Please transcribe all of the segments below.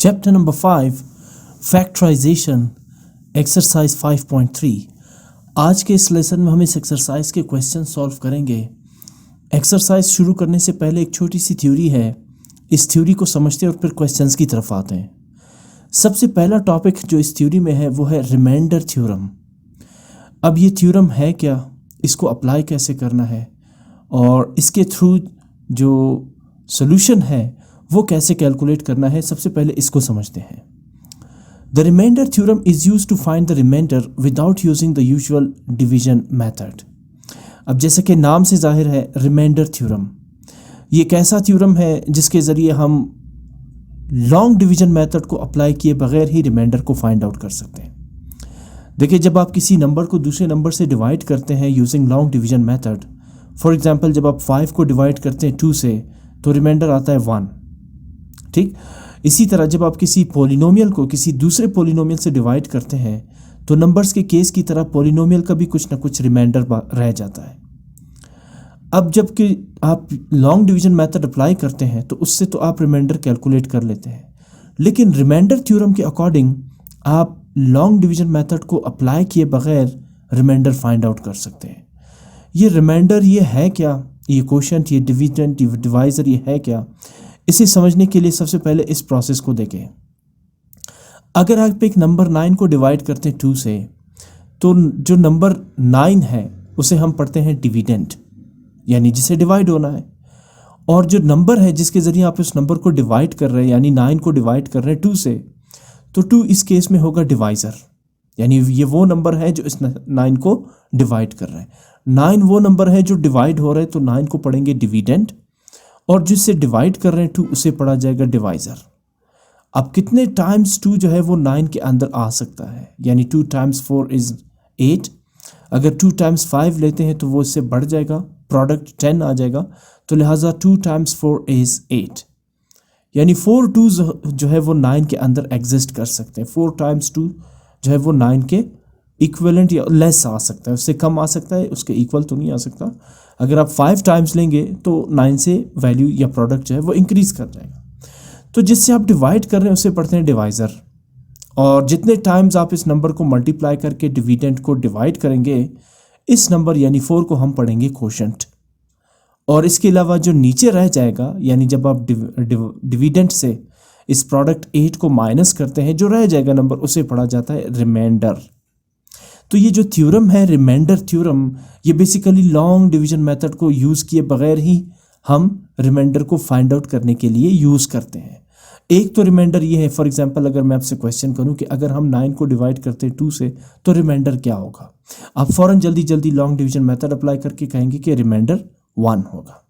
Chapter number 5 Factorization Exercise 5.3। आज के इस लेसन में हम इस एक्सरसाइज के क्वेश्चन सॉल्व करेंगे। एक्सरसाइज शुरू करने से पहले एक छोटी सी थ्योरी है, इस थ्योरी को समझते हैं और फिर क्वेश्चंस की तरफ आते हैं। सबसे पहला टॉपिक जो इस थ्योरी में है वो है रिमाइंडर थ्योरम। अब ये थ्योरम है क्या, इसको अप्लाई कैसे करना है और इसके थ्रू जो सॉल्यूशन है वो कैसे कैलकुलेट करना है, सबसे पहले इसको समझते हैं। The remainder theorem is used to find the remainder without using the usual division method. अब जैसे कि नाम से जाहिर है, रिमाइंडर थ्योरम ये एक ऐसा थ्योरम है जिसके ज़रिए हम लॉन्ग डिवीजन मेथड को अप्लाई किए बगैर ही रिमाइंडर को फाइंड आउट कर सकते हैं। देखिए, जब आप किसी नंबर को दूसरे नंबर से डिवाइड करते हैं using long division method, for example जब आप 5 को डिवाइड करते हैं 2 से तो रिमाइंडर आता है 1। ठीक, इसी तरह जब आप किसी पॉलिनोमियल को किसी दूसरे पॉलिनोमियल से डिवाइड करते हैं तो नंबर्स के केस की तरह पॉलिनोमियल का भी कुछ ना कुछ रिमाइंडर रह जाता है। अब जबकि आप लॉन्ग डिवीजन मेथड अप्लाई करते हैं तो उससे तो आप रिमाइंडर कैलकुलेट कर लेते हैं, लेकिन रिमाइंडर थ्योरम के अकॉर्डिंग आप लॉन्ग डिवीजन मेथड को अप्लाई किए बगैर रिमाइंडर फाइंड आउट कर सकते हैं। ये रिमाइंडर ये है क्या, ये क्वोशिएंट, ये डिविडेंड, ये डिवाइजर, ये है क्या, इसे समझने के लिए सबसे पहले इस प्रोसेस को देखें। अगर आप एक नंबर 9 को डिवाइड करते हैं 2 से तो जो नंबर 9 है उसे हम पढ़ते हैं डिविडेंड, यानी जिसे डिवाइड होना है। और जो नंबर है जिसके ज़रिए आप इस नंबर को डिवाइड कर रहे हैं, यानी 9 को डिवाइड कर रहे हैं 2 से, तो 2 इस केस में होगा डिवाइज़र, यानी ये वो नंबर है जो इस 9 को डिवाइड कर रहे हैं। 9 वो नंबर है जो डिवाइड हो रहे हैं, तो 9 को पढ़ेंगे डिविडेंड, और जिससे डिवाइड कर रहे हैं 2 उसे पढ़ा जाएगा डिवाइज़र। अब कितने टाइम्स 2 जो है वो 9 के अंदर आ सकता है, यानी 2 टाइम्स 4 इज़ 8। अगर 2 टाइम्स 5 लेते हैं तो वो इससे बढ़ जाएगा, प्रोडक्ट 10 आ जाएगा, तो लिहाजा 2 टाइम्स 4 इज़ 8, यानी 4 2 जो है वो 9 के अंदर एग्जिस्ट कर सकते हैं। 4 टाइम्स 2 जो है वो 9 के इक्वलेंट या लेस आ सकता है, उससे कम आ सकता है, उसके इक्वल तो नहीं आ सकता। अगर आप 5 टाइम्स लेंगे तो 9 से वैल्यू या प्रोडक्ट जो है वो इंक्रीज कर जाएगा। तो जिससे आप डिवाइड कर रहे हैं उसे पढ़ते हैं डिवाइज़र, और जितने टाइम्स आप इस नंबर को मल्टीप्लाई करके डिविडेंड को डिवाइड करेंगे, इस नंबर यानी 4 को हम पढ़ेंगे क्वोशिएंट। और इसके अलावा जो नीचे रह जाएगा, यानी जब आप डिविडेंड से इस प्रोडक्ट 8 को माइनस करते हैं, जो रह जाएगा नंबर उसे पढ़ा जाता है रिमाइंडर। तो ये जो थ्योरम है रिमाइंडर थ्योरम, ये बेसिकली लॉन्ग डिवीजन मेथड को यूज़ किए बगैर ही हम रिमाइंडर को फाइंड आउट करने के लिए यूज़ करते हैं। एक तो रिमाइंडर ये है, फॉर एग्जांपल अगर मैं आपसे क्वेश्चन करूं कि अगर हम 9 को डिवाइड करते हैं 2 से तो रिमाइंडर क्या होगा, आप फ़ौरन जल्दी जल्दी लॉन्ग डिवीजन मेथड अप्लाई करके कहेंगे कि रिमाइंडर 1 होगा।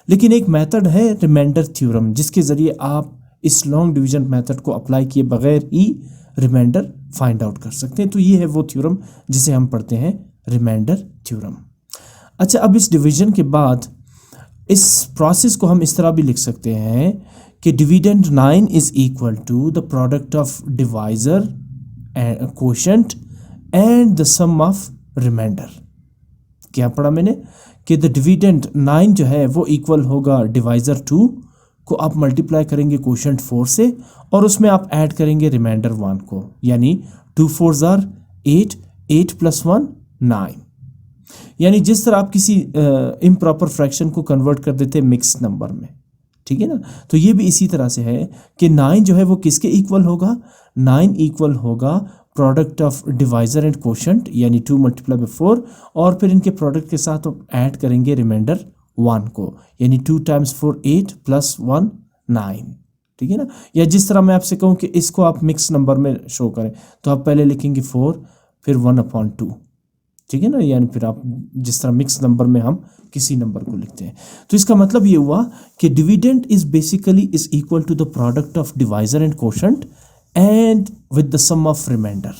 लेकिन एक मेथड है रिमाइंडर थ्योरम जिसके ज़रिए आप इस लॉन्ग डिवीजन मेथड को अप्लाई किए बगैर ही रिमाइंडर फाइंड आउट कर सकते हैं। तो ये है वो थ्योरम जिसे हम पढ़ते हैं रिमाइंडर थ्योरम। अच्छा, अब इस डिवीजन के बाद इस प्रोसेस को हम इस तरह भी लिख सकते हैं कि dividend 9 is equal to the product of divisor and quotient and the sum of remainder. क्या पढ़ा मैंने कि द डिविडेंड 9 जो है वो इक्वल होगा डिवाइजर 2 को आप मल्टीप्लाई करेंगे क्वोशिएंट 4 से, और उसमें आप ऐड करेंगे रिमाइंडर 1 को, यानी 2 4s are 8, 8 + 1 9। यानी जिस तरह आप किसी इम्प्रॉपर फ्रैक्शन को कन्वर्ट कर देते हैं मिक्स नंबर में, ठीक है ना, तो ये भी इसी तरह से है कि 9 जो है वो किसके इक्वल होगा, 9 इक्वल होगा product of divisor and quotient, यानी 2 × 4, और फिर इनके प्रोडक्ट के साथ ऐड करेंगे रिमाइंडर 1 को, यानी 2 टाइम्स 4 8 + 1 9, ठीक है ना। या जिस तरह मैं आपसे कहूँ कि इसको आप मिक्स नंबर में शो करें तो आप पहले लिखेंगे 4 फिर 1/2, ठीक है ना, यानी फिर आप जिस तरह मिक्स नंबर में हम किसी नंबर को लिखते हैं। तो इसका मतलब ये हुआ कि dividend is basically is equal to the product of divisor and quotient and with the sum of remainder.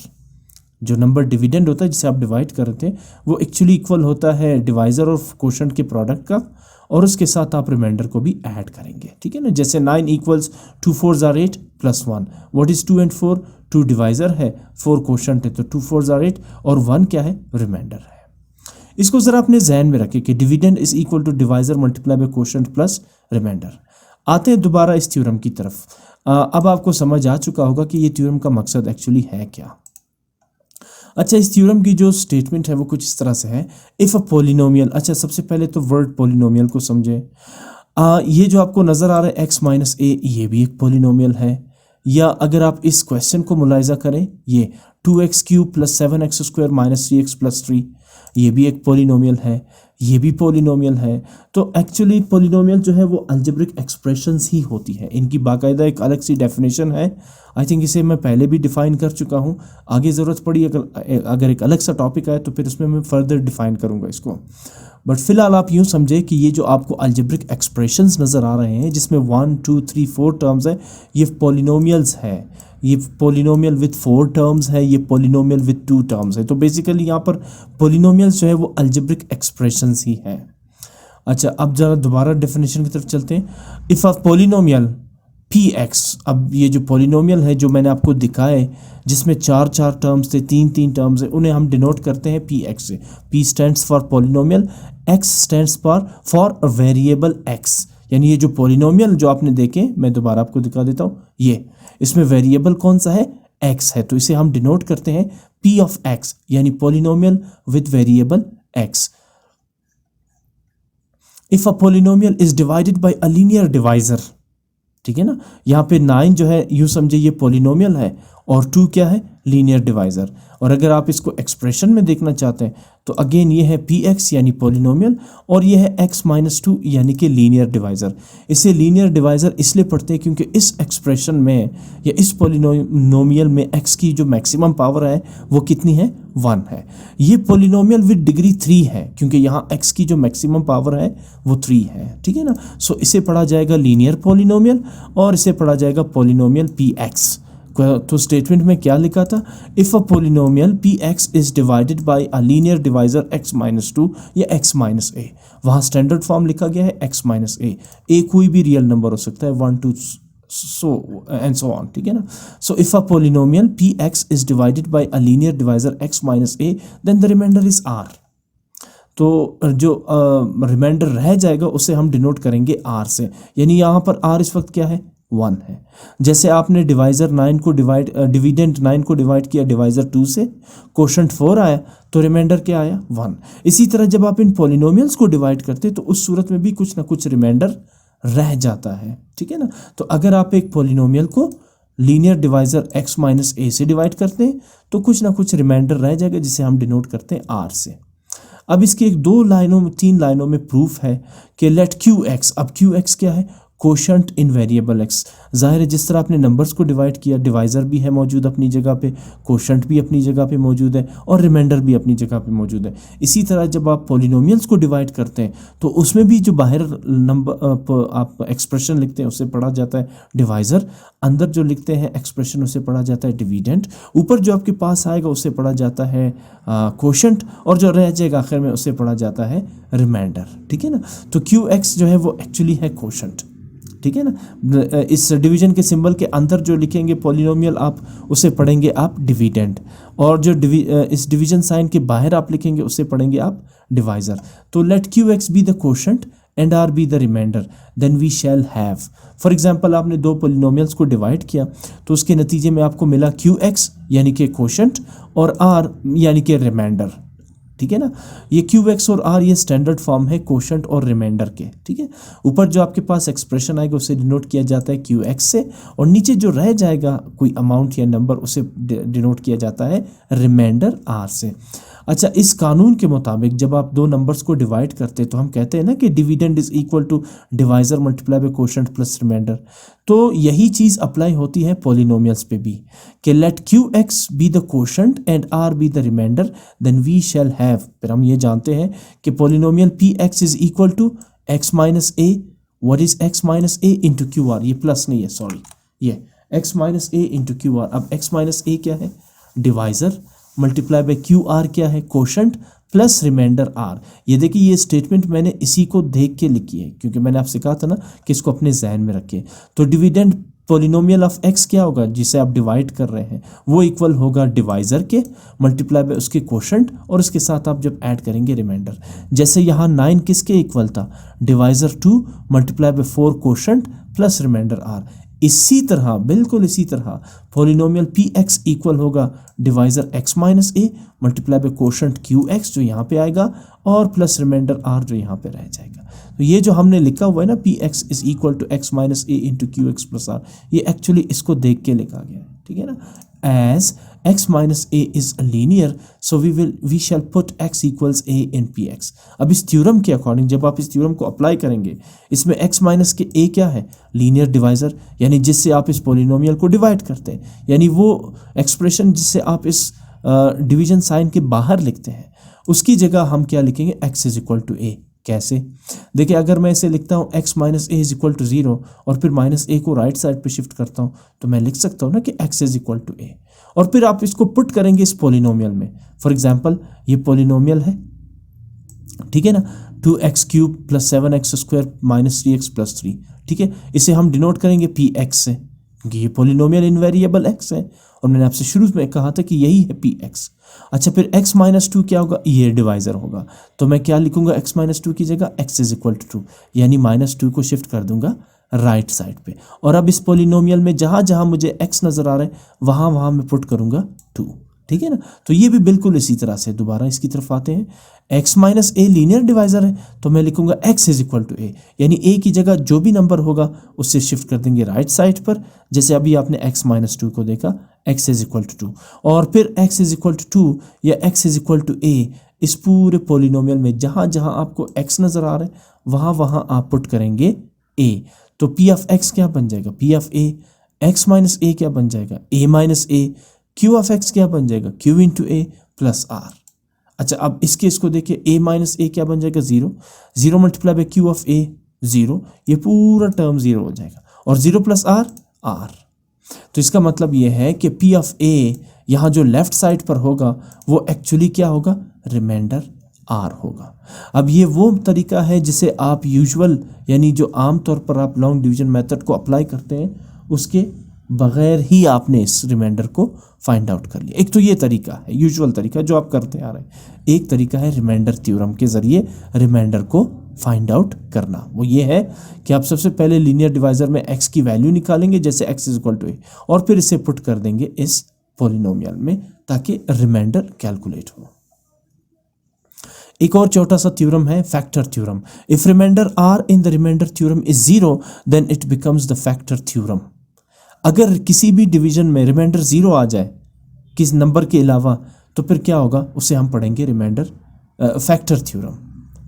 जो नंबर डिविडेंड होता है जिसे आप डिवाइड कर रहे थे वो एक्चुअली इक्वल होता है डिवाइजर और क्वोशिएंट के प्रोडक्ट का, और उसके साथ आप रिमाइंडर को भी ऐड करेंगे, ठीक है ना। जैसे 9 equals 2 4s are 8 + 1, what is 2 and 4, 2 divisor है, 4 क्वोशिएंट है, तो 2 4s are 8 और 1 क्या है, रिमाइंडर है। इसको ज़रा अपने जहन में रखें कि dividend is equal to divisor multiply by quotient plus remainder. आते हैं दोबारा इस थ्योरम की तरफ। अब आपको समझ आ चुका होगा कि ये थ्योरम का मकसद एक्चुअली है क्या। अच्छा, इस थ्योरम की जो स्टेटमेंट है वो कुछ इस तरह से है, इफ़ अ पोलिनोमियल। अच्छा, सबसे पहले तो वर्ड पोलिनोमियल को समझे। ये जो आपको नज़र आ रहा है x माइनस ए, ये भी एक पोलिनोमियल है। या अगर आप इस क्वेश्चन को मुलाहिजा करें, ये 2x cube plus 7x square minus 3x plus 3, ये भी एक पोलिनोमियल है, ये भी पोलिनोमियल है। तो एक्चुअली पोलिनोमियल जो है वो अलजेब्रिक एक्सप्रेशंस ही होती है, इनकी बाकायदा एक अलग सी डेफिनेशन है। आई थिंक इसे मैं पहले भी डिफ़ाइन कर चुका हूँ, आगे ज़रूरत पड़ी अगर एक अलग सा टॉपिक आए तो फिर उसमें मैं फर्दर डिफ़ाइन करूँगा इसको। बट फिलहाल आप यूँ समझे कि ये जो आपको अलजेब्रिक एक्सप्रेशंस नज़र आ रहे हैं जिसमें 1 2 3 4 टर्म्स है, ये पोलिनोमियल्स है। ये पोलिनोमियल विथ 4 टर्म्स है, ये पोलिनोमियल विथ 2 टर्म्स है। तो बेसिकली यहाँ पर पोलिनोमियल्स जो है वो अलजेब्रिक एक्सप्रेशंस ही है। अच्छा, अब ज़रा दोबारा डेफिनेशन की तरफ चलते हैं। If a polynomial p x, अब ये जो पोलिनोमियल है जो मैंने आपको दिखाए जिसमें 4 टर्म्स थे, 3 टर्म्स है, उन्हें हम डिनोट करते हैं पी एक्स से। P stands for polynomial, x stands for variable x. यानी ये जो पोलिनोमियल जो आपने देखे, मैं दोबारा आपको दिखा देता हूँ, ये इसमें वेरिएबल कौन सा है, एक्स है, तो इसे हम डिनोट करते हैं पी ऑफ एक्स, यानी polynomial with variable x. If a polynomial is divided by a linear divisor, ठीक है ना, यहाँ पे 9 जो है यूँ समझे ये पोलिनोमियल है और 2 क्या है, लीनियर डिवाइज़र। और अगर आप इसको एक्सप्रेशन में देखना चाहते हैं तो अगेन ये है पी एक्स यानी पोलिनोमियल, और ये है x माइनस 2 यानी कि लीनियर डिवाइज़र। इसे लीनियर डिवाइज़र इसलिए पढ़ते हैं क्योंकि इस एक्सप्रेशन में या इस पोलिनोमियल में x की जो मैक्सिमम पावर है वो कितनी है, 1 है। ये पोलिनोमियल विद डिग्री 3 है क्योंकि यहाँ x की जो मैक्सिमम पावर है वो 3 है, ठीक है ना। सो इसे पढ़ा जाएगा लीनियर पोलिनोमियल और इसे पढ़ा जाएगा पोलिनोमियल पी एक्स। तो स्टेटमेंट में क्या लिखा था, if a polynomial p x is divided by a linear divisor x minus 2 या x माइनस ए। वहाँ स्टैंडर्ड फॉर्म लिखा गया है x माइनस ए कोई भी रियल नंबर हो सकता है, 1 2 सो एंड सो ऑन, ठीक है ना। So if a polynomial p x is divided by a linear divisor x minus a, then the remainder is r। तो जो रिमाइंडर रह जाएगा उसे हम डिनोट करेंगे r से, यानी यहाँ पर r इस वक्त क्या है, 1 है। जैसे आपने डिवाइज़र 9 को डिविडेंड 9 को डिवाइड किया डिवाइज़र 2 से, कोशेंट 4 आया तो रिमाइंडर क्या आया, 1। इसी तरह जब आप इन पॉलिनोमियल्स को डिवाइड करते तो उस सूरत में भी कुछ ना कुछ रिमाइंडर रह जाता है, ठीक है ना। तो अगर आप एक पॉलिनोमियल को लीनियर डिवाइज़र x माइनस ए से डिवाइड करते हैं तो कुछ ना कुछ रिमाइंडर रह जाएगा जिसे हम डिनोट करते हैं r से। अब इसकी एक 3 लाइनों में प्रूफ है कि लेट क्यू एक्स, अब क्यू एक्स क्या है, कोशेंट इन वेरिएबल एक्स। ज़ाहिर है जिस तरह आपने नंबर्स को डिवाइड किया, डिवाइज़र भी है मौजूद अपनी जगह पे, कोशेंट भी अपनी जगह पे मौजूद है और रिमाइंडर भी अपनी जगह पे मौजूद है। इसी तरह जब आप पॉलिनोमियल्स को डिवाइड करते हैं तो उसमें भी जो बाहर नंबर आप एक्सप्रेशन लिखते हैं उसे पढ़ा जाता है डिवाइज़र, अंदर जो लिखते हैं एक्सप्रेशन उसे पढ़ा जाता है डिविडेंड, ऊपर जो आपके पास आएगा उसे पढ़ा जाता है कोशेंट, और जो रह जाएगा आखिर में उसे पढ़ा जाता है रिमाइंडर, ठीक है ना। तो क्यू एक्स जो है वो एक्चुअली है कोशेंट, ठीक है ना। इस डिवीजन के सिंबल के अंदर जो लिखेंगे पॉलिनोमियल आप उसे पढ़ेंगे आप डिविडेंड, और जो इस डिवीजन साइन के बाहर आप लिखेंगे उसे पढ़ेंगे आप डिवाइज़र। तो let q x be the quotient and r be the remainder, then we shall have. For example आपने 2 पॉलिनोमियल्स को डिवाइड किया तो उसके नतीजे में आपको मिला क्यू एक्स यानी कि कोशेंट और आर यानी कि रिमाइंडर, ठीक है ना। ये क्यू एक्स और आर ये स्टैंडर्ड फॉर्म है कोशेंट और रिमाइंडर के, ठीक है। ऊपर जो आपके पास एक्सप्रेशन आएगा उसे डिनोट किया जाता है क्यू एक्स से, और नीचे जो रह जाएगा कोई अमाउंट या नंबर उसे डिनोट किया जाता है रिमाइंडर आर से। अच्छा, इस कानून के मुताबिक जब आप 2 नंबर्स को डिवाइड करते हैं तो हम कहते हैं ना कि dividend is equal to divisor multiply by quotient plus remainder. तो यही चीज़ अप्लाई होती है पॉलिनोमियल्स पे भी कि let q x be the quotient and r be the remainder, then we shall have. फिर हम ये जानते हैं कि polynomial p x is equal to x minus a. What is x minus a into q r, ये plus नहीं है, sorry, ये x minus a into q r. अब एक्स माइनस ए क्या है, divisor, multiply by q r क्या है, quotient, plus remainder are. ये देखिए ये स्टेटमेंट मैंने इसी को देख के लिखी है क्योंकि मैंने आपसे कहा था ना कि इसको अपने जहन में रखें। तो डिविडेंड पॉलिनोमियल ऑफ एक्स क्या होगा जिसे आप डिवाइड कर रहे हैं, वो इक्वल होगा डिवाइज़र के मल्टीप्लाई बाय उसके कोशेंट और उसके साथ आप जब ऐड करेंगे रिमाइंडर। जैसे यहाँ 9 किसके इक्वल था, divisor 2 multiply by 4 quotient plus remainder r. इसी तरह, बिल्कुल इसी तरह पॉलिनोमियल पी एक्स इक्वल होगा divisor x minus a multiply by quotient q x जो यहाँ पे आएगा और प्लस रिमाइंडर आर जो यहाँ पे रह जाएगा। तो ये जो हमने लिखा हुआ है ना p x is equal to x minus a into q x plus r, ये एक्चुअली इसको देख के लिखा गया है, ठीक है ना। As x minus a is linear so we shall put x equals a in px। अब इस थ्योरम के अकॉर्डिंग जब आप इस थ्योरम को अप्लाई करेंगे, इसमें x माइनस के a क्या है, लीनियर डिवाइजर, यानी जिससे आप इस पॉलिनोमियल को डिवाइड करते हैं, यानी वो एक्सप्रेशन जिससे आप इस डिवीजन साइन के बाहर लिखते हैं उसकी जगह हम क्या लिखेंगे, x is equal to a। कैसे, देखिए अगर मैं इसे लिखता हूँ x minus a is equal to 0 और फिर माइनस ए को राइट साइड पे शिफ्ट करता हूँ तो मैं लिख सकता हूँ ना कि x is equal to a, और फिर आप इसको पुट करेंगे इस पॉलिनोमियल में। फॉर एग्जांपल ये पॉलिनोमियल है, ठीक है ना, 2x cube plus 7x square minus 3x plus 3, ठीक है। इसे हम डिनोट करेंगे पी एक्स से क्योंकि ये पॉलिनोमियल इनवेरिएबल x है और मैंने आपसे शुरू में कहा था कि यही है पी एक्स। अच्छा, फिर x माइनस 2 क्या होगा, ये डिवाइजर होगा, तो मैं क्या लिखूंगा x माइनस 2 की जगह x इज इक्वल टू 2, यानी माइनस 2 को शिफ्ट कर दूंगा राइट साइड पे। और अब इस पॉलिनोमियल में जहां जहां मुझे x नजर आ रहा है वहां वहां मैं पुट करूंगा 2, ठीक है ना। तो ये भी बिल्कुल इसी तरह से, दोबारा इसकी तरफ आते हैं, x minus a linear divisor है तो मैं लिखूंगा x इज इक्वल टू ए, यानी a की जगह जो भी नंबर होगा उससे शिफ्ट कर देंगे राइट साइड पर, जैसे अभी आपने x माइनस 2 को देखा, x इज इक्वल टू 2, और फिर x इज इक्वल टू 2 या x is equal to a, इस पूरे पॉलिनोमियल में जहां जहां आपको x नजर आ रहा है वहां वहां आप पुट करेंगे a। तो p ऑफ x क्या बन जाएगा, p of a, x minus a क्या बन जाएगा, a minus a, q of x क्या बन जाएगा, q into a plus r। अच्छा, अब इस केस को देखिए, a माइनस a क्या बन जाएगा, 0, 0 multiply by q of a 0, ये पूरा टर्म 0 हो जाएगा, और 0 प्लस r r। तो इसका मतलब ये है कि p ऑफ a यहाँ जो लेफ्ट साइड पर होगा वो एक्चुअली क्या होगा, रिमाइंडर r होगा। अब ये वो तरीका है जिसे आप यूजुअल, यानी जो आम तौर पर आप लॉन्ग डिवीजन मेथड को अप्लाई करते हैं उसके बगैर ही आपने इस रिमाइंडर को फाइंड आउट कर लिया। एक तो ये तरीका है यूजुअल तरीका जो आप करते आ रहे हैं, एक तरीका है रिमाइंडर थ्योरम के जरिए रिमाइंडर को फाइंड आउट करना। वो ये है कि आप सबसे पहले लीनियर डिवाइजर में x की वैल्यू निकालेंगे जैसे x is equal to a, और फिर इसे पुट कर देंगे इस पॉलिनोमियल में ताकि रिमाइंडर कैलकुलेट हो। एक और छोटा सा थ्योरम है factor theorem. If remainder r in the remainder theorem is 0 then it becomes the factor theorem. अगर किसी भी डिवीजन में रिमाइंडर 0 आ जाए किस नंबर के अलावा तो फिर क्या होगा, उसे हम पढ़ेंगे रिमाइंडर फैक्टर थ्योरम,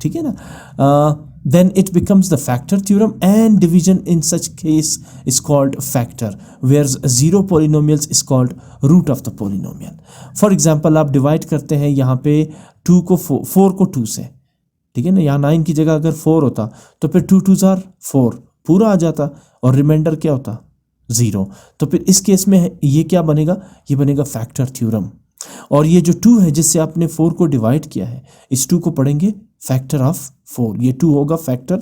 ठीक है ना। then it becomes the factor theorem and division in such case is called factor, whereas zero polynomials is called root of the polynomial. For example, आप डिवाइड करते हैं यहाँ पे 2 को 4 को 2 से, ठीक है ना, यहाँ 9 की जगह अगर 4 होता तो फिर 2 2s are 4 पूरा आ जाता और रिमाइंडर क्या होता, 0। तो फिर इस केस में ये क्या बनेगा, ये बनेगा फैक्टर थ्योरम। और ये जो 2 है जिससे आपने 4 को डिवाइड किया है, इस 2 को पढ़ेंगे फैक्टर ऑफ 4, ये 2 होगा फैक्टर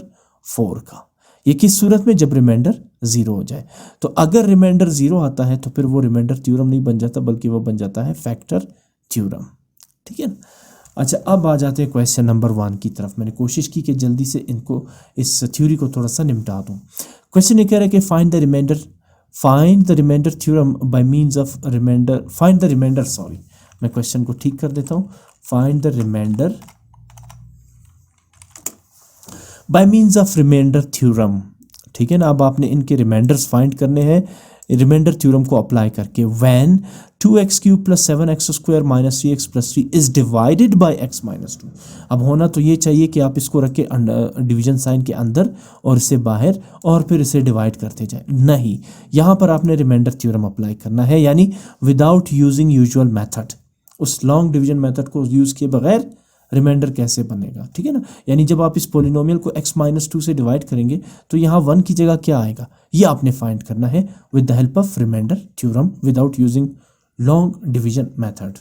4 का। ये किस सूरत में, जब रिमाइंडर 0 हो जाए। तो अगर रिमाइंडर 0 आता है तो फिर वो रिमाइंडर थ्योरम नहीं बन जाता बल्कि वो बन जाता है फैक्टर थ्योरम, ठीक है ना। अच्छा, अब आ जाते हैं क्वेश्चन नंबर 1 की तरफ। मैंने कोशिश की कि जल्दी से इनको, इस थ्योरी को थोड़ा सा निपटा दूँ। क्वेश्चन ये कह रहा है कि find the remainder theorem by means of remainder, sorry मैं क्वेश्चन को ठीक कर देता हूँ, find the remainder by means of remainder theorem, ठीक है ना। अब आपने इनके रिमाइंडर्स फाइंड करने हैं रिमाइंडर थ्योरम को अप्लाई करके। When 2x cube plus 7x square minus 3x plus 3 is divided by x minus 2। अब होना तो ये चाहिए कि आप इसको रखे डिवीजन साइन के अंदर और इसे बाहर और फिर इसे डिवाइड करते जाए, नहीं, यहाँ पर आपने रिमाइंडर थ्योरम अप्लाई करना है, यानी विदाउट यूजिंग यूजुअल मेथड। उस लॉन्ग डिवीजन मेथड को यूज किए बगैर रिमाइंडर कैसे बनेगा, ठीक है ना। यानी जब आप इस पॉलिनोमियल को x माइनस 2 से डिवाइड करेंगे तो यहाँ 1 की जगह क्या आएगा, ये आपने फाइंड करना है with the help of remainder theorem without using long division method.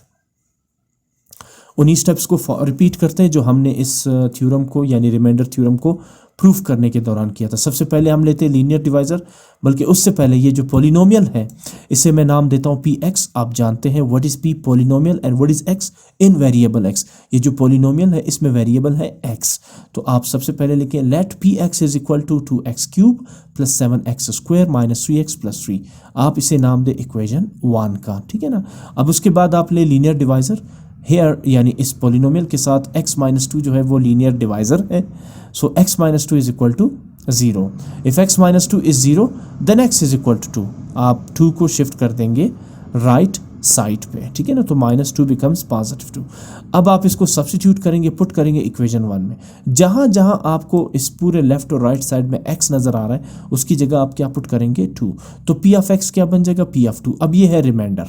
उन्हीं स्टेप्स को रिपीट करते हैं जो हमने इस थ्योरम को यानी रिमाइंडर थ्योरम को प्रूफ करने के दौरान किया था। सबसे पहले हम लेते हैं लीनियर डिवाइजर, बल्कि उससे पहले ये जो पॉलिनोमियल है इसे मैं नाम देता हूँ पी एक्स। आप जानते हैं what is P polynomial and what is x in variable x. ये जो पॉलिनोमियल है इसमें वेरिएबल है एक्स। तो आप सबसे पहले लिखें let p x is equal to 2x cube plus 7x square minus 3x plus 3। आप इसे नाम दे इक्वेशन 1 का, ठीक है ना। अब उसके बाद आप ले लीनियर डिवाइजर हेयर, यानी इस पॉलिनोमियल के साथ x माइनस 2 जो है वो लीनियर डिवाइजर है। So x minus 2 is equal to 0। If x minus 2 is 0 then x is equal to 2। आप 2 को शिफ्ट कर देंगे राइट साइड पे, ठीक है ना। तो माइनस 2 बिकम्स पॉजिटिव 2। अब आप इसको सब्स्टिट्यूट करेंगे, पुट करेंगे इक्वेशन 1 में। जहां जहां आपको इस पूरे लेफ्ट और राइट साइड में x नजर आ रहा है उसकी जगह आप क्या पुट करेंगे 2। तो p ऑफ x क्या बन जाएगा p ऑफ 2। अब ये है रिमाइंडर।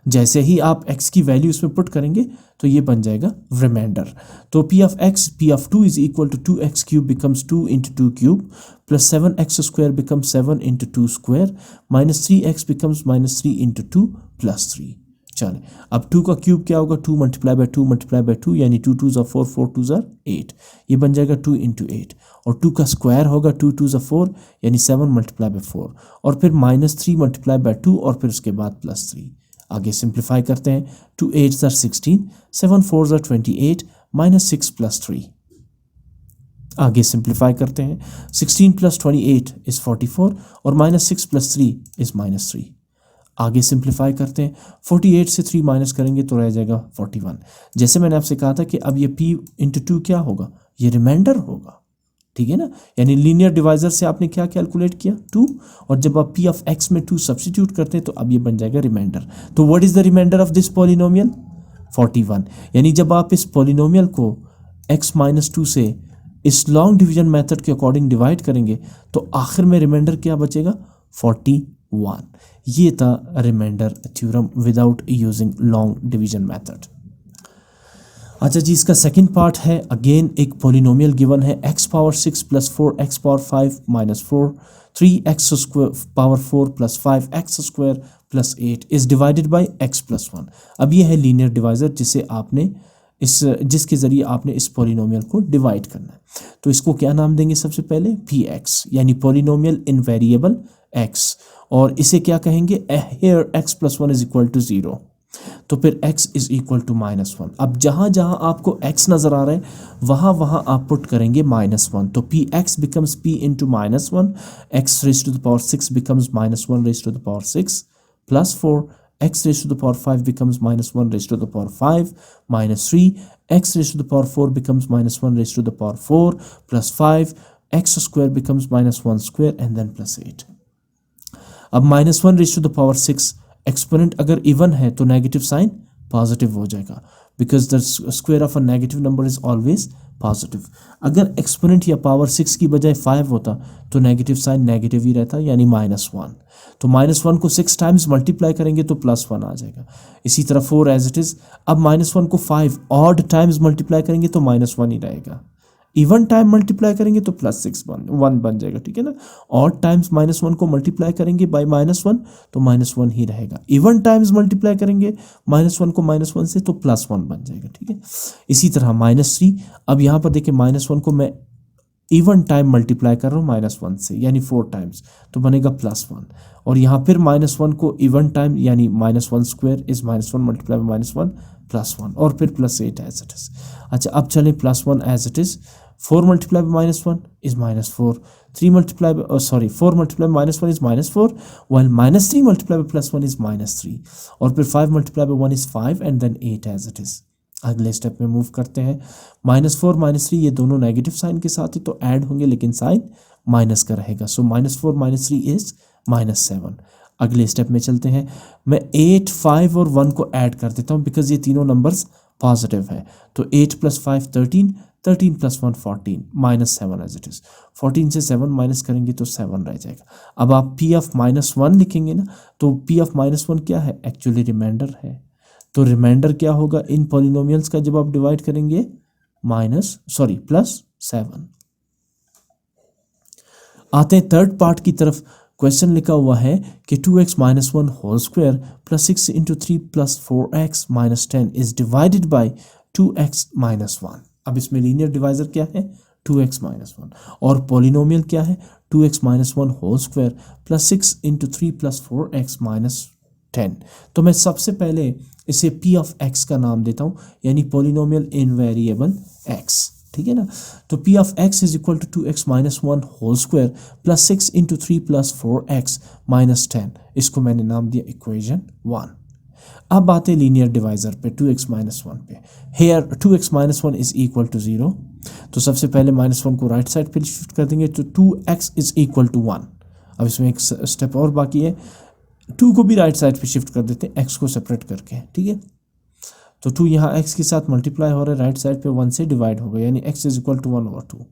जैसे ही आप x की वैल्यू इसमें पुट करेंगे तो ये बन जाएगा रिमाइंडर। तो p of x p of 2 is equal to 2x cube becomes 2 into 2 cube plus 7x square becomes 7 into 2 square minus 3x becomes minus 3 into 2 plus 3। चले अब 2 का क्यूब क्या होगा 2 मल्टीप्लाई बाय 2 मल्टीप्लाई बाय 2 यानी 2 2 ज़ा 4 4 2 ज़ा 8। ये बन जाएगा 2 इंटू 8 और 2 का स्क्वायर होगा 2 2 ज़ा 4 यानी 7 मल्टीप्लाई बाय 4 और फिर माइनस 3 मल्टीप्लाई बाय 2 और फिर उसके बाद प्लस 3। आगे सिंप्लीफाई करते हैं 2 8 ज़ा 16 7 4 ज़ा 28 माइनस 6 प्लस 3। आगे सिंप्लीफाई करते हैं 16 प्लस 28 इज़ 44 और माइनस 6 प्लस 3 इज़ माइनस 3। आगे सिंप्लीफाई करते हैं 48 से 3 माइनस करेंगे तो रह जाएगा 41। जैसे मैंने आपसे कहा था कि अब ये p इंटू 2 क्या होगा, ये रिमाइंडर होगा, ठीक है ना। यानी लीनियर डिवाइजर से आपने क्या कैलकुलेट किया 2 और जब आप p ऑफ x में 2 सब्स्टिट्यूट करते हैं तो अब ये बन जाएगा रिमाइंडर। तो what is the remainder of this polynomial 41। यानी जब आप इस पॉलिनोमियल को x माइनस 2 से इस लॉन्ग डिवीजन मेथड के अकॉर्डिंग डिवाइड करेंगे तो आखिर में रिमाइंडर क्या बचेगा 41। ये था remainder theorem without using long division method. अच्छा जी, इसका सेकंड पार्ट है अगेन एक पॉलिनोमियल गिवन है x power 6 plus 4x power 5 minus 4 3x power 4 plus 5x square plus 8 is divided by x plus 1। अब ये है लीनियर डिवाइजर जिसके ज़रिए आपने इस पॉलिनोमियल को डिवाइड करना है। तो इसको क्या नाम देंगे सबसे पहले px यानी पॉलिनोमियल इन वेरिएबल x और इसे क्या कहेंगे here x plus 1 is equal to 0। तो फिर x is equal to minus 1। अब जहां जहां आपको x नजर आ रहा है वहां वहां आप पुट करेंगे माइनस 1। तो p x becomes p into minus 1 x raise to the power 6 becomes minus 1 raise to the power 6 plus 4 x raise to the power 5 becomes minus 1 raise to the power 5 minus 3 x raise to the power 4 becomes minus 1 raise to the power 4 plus 5 x square becomes minus 1 square and then plus 8। अब minus 1 raise to the power 6 exponent अगर even है तो negative sign positive हो जाएगा because the square of a negative number is always positive. अगर exponent या power 6 की बजाय 5 होता तो नेगेटिव साइन नेगेटिव ही रहता यानी माइनस 1। तो माइनस 1 को 6 टाइम्स मल्टीप्लाई करेंगे तो प्लस 1 आ जाएगा। इसी तरह 4 एज इट इज। अब माइनस 1 को 5 ऑड टाइम्स मल्टीप्लाई करेंगे तो माइनस 1 ही रहेगा। इवन टाइम मल्टीप्लाई करेंगे तो प्लस 1 बन जाएगा, ठीक है ना। ऑड टाइम्स माइनस 1 को मल्टीप्लाई करेंगे बाय माइनस 1 तो माइनस 1 ही रहेगा। इवन टाइम्स मल्टीप्लाई करेंगे माइनस 1 को माइनस 1 से तो प्लस 1 बन जाएगा, ठीक है। इसी तरह माइनस 3। अब यहाँ पर देखिए माइनस 1 को मैं इवन टाइम मल्टीप्लाई कर रहा हूँ माइनस 1 से यानी 4 टाइम्स तो बनेगा प्लस 1 और यहाँ फिर माइनस 1 को इवन टाइम यानी minus 1 square is minus 1 multiply by minus 1 plus 1 और फिर प्लस 8 एज इट इज। अच्छा अब चलें plus 1 as it is. 4 multiplied by minus 1 is minus 4. 4 multiplied by minus 1 is minus 4 while minus 3 multiplied by plus 1 is minus 3 और फिर 5 multiplied by 1 is 5 and then 8 as it is। अगले step में move करते हैं। Minus 4 minus 3 ये दोनों negative sign के साथ ही तो ऐड होंगे लेकिन साइन माइनस का रहेगा। So minus 4 minus 3 is minus 7। अगले स्टेप में चलते हैं। मैं 8 5 और 1 को ऐड कर देता हूँ बिकॉज ये तीनों नंबर्स पॉजिटिव है। तो 8 plus 5 13 plus 1 14 minus 7 as it is. 14 से 7 माइनस करेंगे तो 7 रह जाएगा। अब आप p ऑफ माइनस 1 लिखेंगे ना तो p ऑफ माइनस 1 क्या है एक्चुअली रिमाइंडर है। तो रिमाइंडर क्या होगा इन पॉलिनोमियल्स का जब आप डिवाइड करेंगे प्लस 7। आते हैं थर्ड पार्ट की तरफ। क्वेश्चन लिखा हुआ है कि 2x minus 1 whole square plus 6 into 3 plus 4x minus 10 is divided by 2x minus 1। अब इसमें लीनियर डिवाइजर क्या है 2x माइनस 1। और पॉलिनोमियल क्या है, 2x minus 1 whole square plus 6 into 3 plus 4x minus 10। तो मैं सबसे पहले इसे p ऑफ x का नाम देता हूँ, यानी पॉलिनोमियल इन वेरिएबल x, ठीक है ना। तो p of x is equal to 2x minus 1 whole square plus 6 into 3 plus 4x minus 10। इसको मैंने नाम दिया इक्वेशन 1। अब बात है लीनियर डिवाइजर पे 2x माइनस 1 पे। Here 2x minus 1 is equal to 0। तो सबसे पहले -1 को राइट साइड पे शिफ्ट कर देंगे तो 2x इज इक्वल टू 1। अब इसमें एक स्टेप और बाकी है, 2 को भी राइट साइड पे शिफ्ट कर देते हैं x को सेपरेट करके, ठीक है। तो 2 यहाँ x के साथ मल्टीप्लाई हो रहा है, राइट साइड पे 1 से डिवाइड हो गया, यानी x इज इक्वल टू 1/2।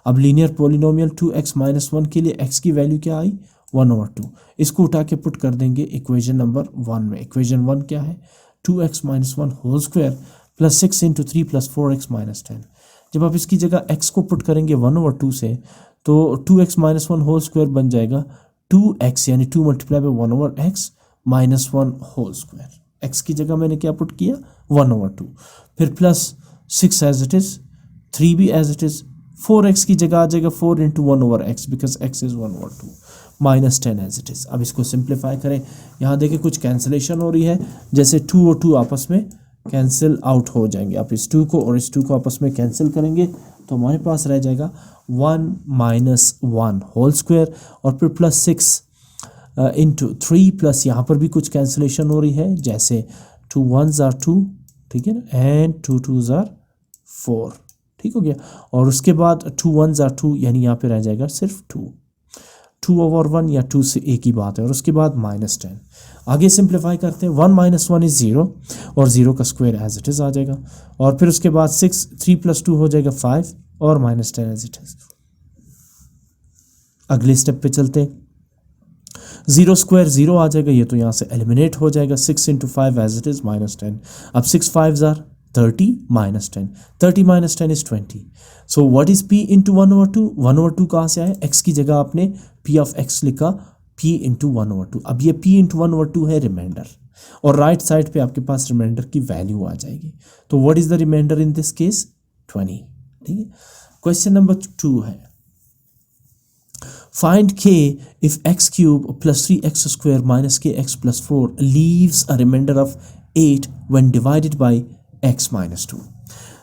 अब लीनियर पॉलिनोमियल 2x माइनस 1 के लिए x की वैल्यू क्या आई, 1/2। इसको उठा के पुट कर देंगे इक्वेशन नंबर 1 में। इक्वेशन 1 क्या है, 2x minus 1 whole square plus 6 into 3 plus 4x minus 10। जब आप इसकी जगह x को पुट करेंगे 1/2 से, तो 2x माइनस 1 होल स्क्वायर बन जाएगा 2x, यानी 2 multiply by 1/x minus 1 whole square. x की जगह मैंने क्या पुट किया, 1/2। फिर प्लस 6 एज इट इज, 3 भी एज इट इज, 4x की जगह आ जाएगा 4 into 1/x because x is 1/2 minus 10 as it is. अब इसको सिंप्लीफाई करें, यहाँ देखिए कुछ कैंसिलेशन हो रही है, जैसे 2 और 2 आपस में कैंसिल आउट हो जाएंगे। आप इस 2 को और इस 2 को आपस में कैंसिल करेंगे तो हमारे पास रह जाएगा 1 माइनस 1 होल स्क्वायर और फिर प्लस 6 इंटू 3 प्लस यहाँ पर भी कुछ कैंसिलेशन हो रही है, जैसे 2 1s are 2, ठीक है ना, एंड 2 2s are 4, ठीक हो गया। और उसके बाद 2 1s are 2, यानी यहाँ पे रह जाएगा सिर्फ 2 ओवर 1 या 2 से एक ही बात है। और उसके बाद माइनस 10। आगे सिंप्लीफाई करते हैं, 1 माइनस 1 इज 0 और 0 का स्क्वायर एज इट इज़ आ जाएगा। और फिर उसके बाद 6, 3 प्लस 2 हो जाएगा 5 और माइनस 10 एज इट इज़। अगले स्टेप पे चलते हैं, 0 स्क्वायर 0 आ जाएगा, ये तो यहाँ से एलिमिनेट हो जाएगा। 6 इंटू 5 एज इट इज़ माइनस 10। अब 6 5s are 30 minus 10, 30 minus 10 is 20। So what is p into 1/2, 1/2 कहाँ से आया, x की जगह आपने p ऑफ x लिखा, p इंटू 1/2। अब ये p इंटू 1/2 है रिमाइंडर, और राइट साइड पे आपके पास रिमाइंडर की वैल्यू आ जाएगी। तो what is the remainder in this case, 20, ठीक है। क्वेश्चन नंबर 2 है, find k if x cube plus 3x square minus kx plus 4 leaves a remainder of 8 when divided by x minus 2।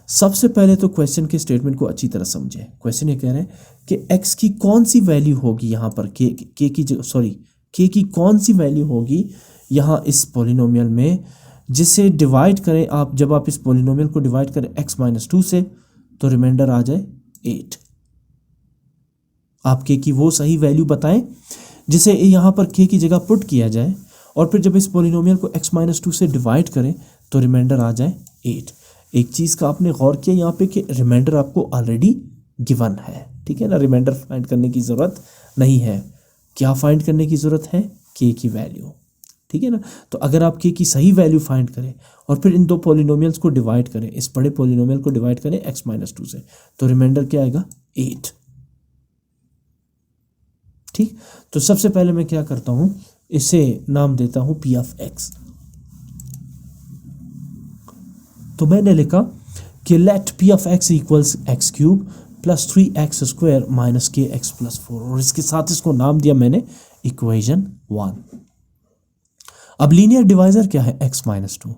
सबसे पहले तो क्वेश्चन के स्टेटमेंट को अच्छी तरह समझे। क्वेश्चन ये कह रहे हैं कि x की कौन सी वैल्यू होगी यहाँ पर, k की कौन सी वैल्यू होगी यहाँ इस पॉलिनोमियल में, जिसे डिवाइड करें आप, जब आप इस पॉलिनोमियल को डिवाइड करें x माइनस 2 से तो रिमाइंडर आ जाए 8। आप k की वो सही वैल्यू बताएं जिसे यहाँ पर k की जगह पुट किया जाए, और फिर जब इस पॉलिनोमियल को x माइनस 2 से डिवाइड करें तो रिमाइंडर आ जाए 8। एक चीज़ का आपने गौर किया यहाँ पे कि रिमाइंडर आपको ऑलरेडी गिवन है, ठीक है ना, रिमाइंडर फाइंड करने की ज़रूरत नहीं है। क्या फाइंड करने की ज़रूरत है, k की वैल्यू, ठीक है ना। तो अगर आप k की सही वैल्यू फाइंड करें और फिर इन दो पॉलिनोमियल्स को डिवाइड करें, इस बड़े पॉलिनोमियल को डिवाइड करें x माइनस 2 से, तो रिमाइंडर क्या आएगा, 8, ठीक। तो सबसे पहले मैं क्या करता हूं, इसे नाम देता हूं p ऑफ x। तो मैंने लिखा कि let p of x equals x cube plus 3x square minus kx plus 4, और इसके साथ इसको नाम दिया मैंने इक्वेशन 1। अब लीनियर डिवाइजर क्या है, x माइनस 2,